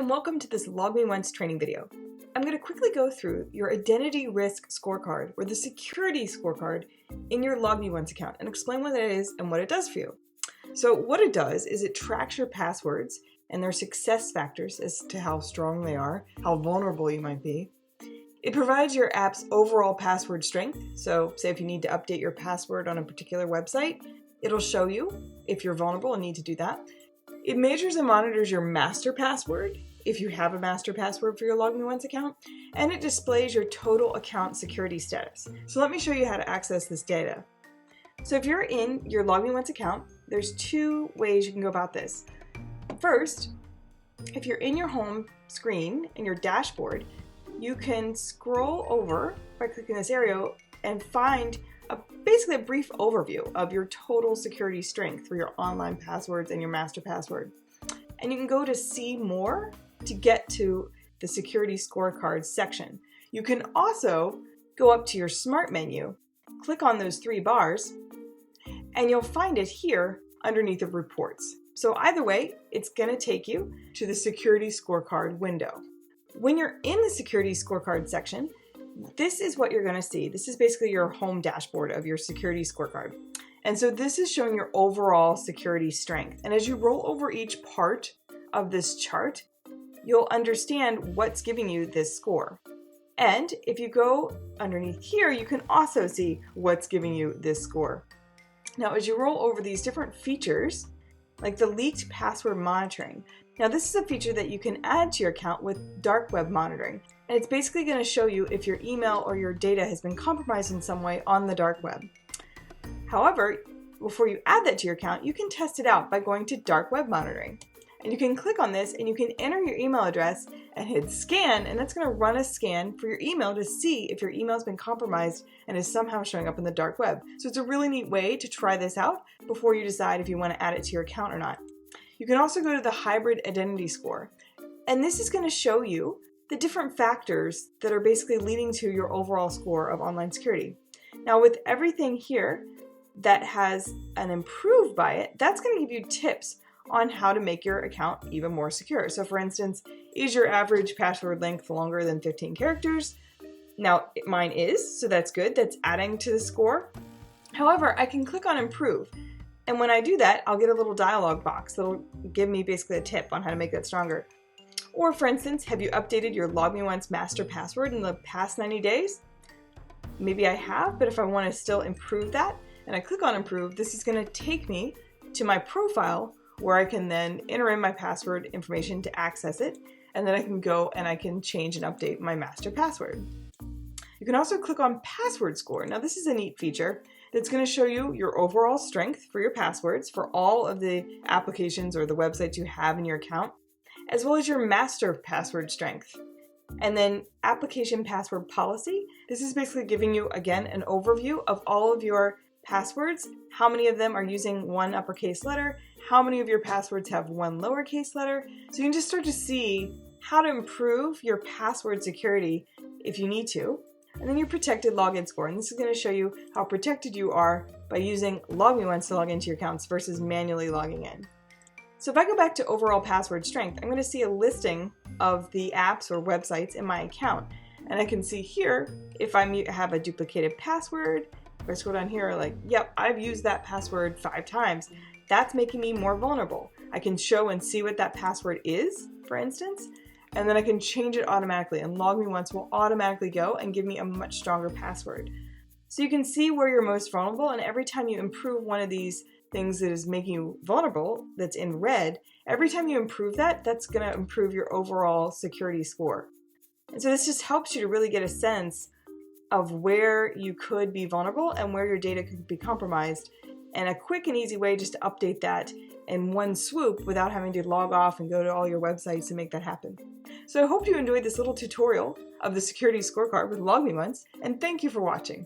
and welcome to this LogMeOnce training video. I'm going to quickly go through your identity risk scorecard, or the security scorecard, in your LogMeOnce account and explain what it is and what it does for you. So what it does is it tracks your passwords and their success factors as to how strong they are, how vulnerable you might be. It provides your app's overall password strength. So say if you need to update your password on a particular website, it'll show you if you're vulnerable and need to do that. It measures and monitors your master password, if you have a master password for your LogMeOnce account, and it displays your total account security status. So let me show you how to access this data. So if you're in your LogMeOnce account, there's two ways you can go about this. First, if you're in your home screen in your dashboard, you can scroll over by clicking this arrow and find basically a brief overview of your total security strength for your online passwords and your master password. And you can go to see more to get to the security scorecard section. You can also go up to your smart menu, click on those three bars, and you'll find it here underneath of reports. So either way, it's going to take you to the security scorecard window. When you're in the security scorecard section, this is what you're going to see. This is basically your home dashboard of your security scorecard. And so this is showing your overall security strength. And as you roll over each part of this chart, you'll understand what's giving you this score. And if you go underneath here, you can also see what's giving you this score. Now, as you roll over these different features, like the leaked password monitoring. Now, this is a feature that you can add to your account with dark web monitoring. And it's basically going to show you if your email or your data has been compromised in some way on the dark web. However, before you add that to your account, you can test it out by going to dark web monitoring. And you can click on this and you can enter your email address and hit scan, and that's going to run a scan for your email to see if your email has been compromised and is somehow showing up in the dark web. So it's a really neat way to try this out before you decide if you want to add it to your account or not. You can also go to the hybrid identity score, and this is going to show you the different factors that are basically leading to your overall score of online security. Now, with everything here that has an improved by it, that's going to give you tips on how to make your account even more secure. So for instance, is your average password length longer than 15 characters? Now, mine is, so that's good. That's adding to the score. However, I can click on improve. And when I do that, I'll get a little dialog box that'll give me basically a tip on how to make that stronger. Or for instance, have you updated your LogMeOnce master password in the past 90 days? Maybe I have, but if I want to still improve that, and I click on improve, this is going to take me to my profile where I can then enter in my password information to access it, and then I can go and I can change and update my master password. You can also click on password score. Now this is a neat feature that's going to show you your overall strength for your passwords for all of the applications or the websites you have in your account, as well as your master password strength. And then application password policy. This is basically giving you, again, an overview of all of your passwords, how many of them are using one uppercase letter, how many of your passwords have one lowercase letter. So you can just start to see how to improve your password security if you need to. And then your protected login score. And this is going to show you how protected you are by using LogMeOnce to log into your accounts versus manually logging in. So if I go back to overall password strength, I'm going to see a listing of the apps or websites in my account. And I can see here if I have a duplicated password. If I scroll down here, like, yep, I've used that password 5 times. That's making me more vulnerable. I can show and see what that password is, for instance, and then I can change it automatically, and LogMeOnce will automatically go and give me a much stronger password. So you can see where you're most vulnerable, and every time you improve one of these things that is making you vulnerable, that's in red, every time you improve that, that's going to improve your overall security score. And so this just helps you to really get a sense of where you could be vulnerable and where your data could be compromised, and a quick and easy way just to update that in one swoop without having to log off and go to all your websites to make that happen. So I hope you enjoyed this little tutorial of the security scorecard with LogMeOnce, and thank you for watching.